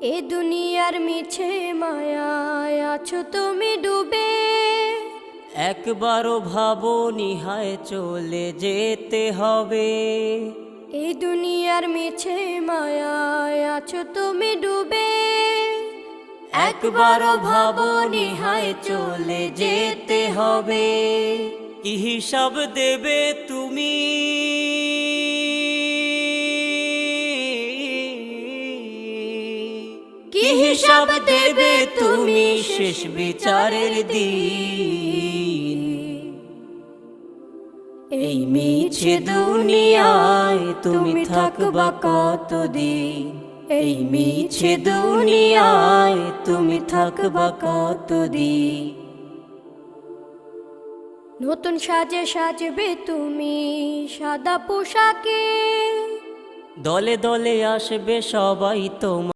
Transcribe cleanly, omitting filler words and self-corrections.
এ দুনিয়ার মিছে মায়ায় আছো তুমি ডুবে। একবারও ভাবোনি হায় চলে যেতে হবে। এই দুনিয়ার মিছে মায়ায় আছো তুমি ডুবে। একবারও ভাবোনি হায় চলে যেতে হবে। কি হিসাব দেবে তুমি? কি হিসাব দেবে তুমি শেষ বিচারের দিন? এই মিছে দুনিয়ায় তুমি থাকবা কতদিন? এই মিছে দুনিয়ায় তুমি থাকবা কতদিন? নতুন সাজে সাজবে তুমি সাদা পোশাকে। দলে দলে আসবে সবাই তোমার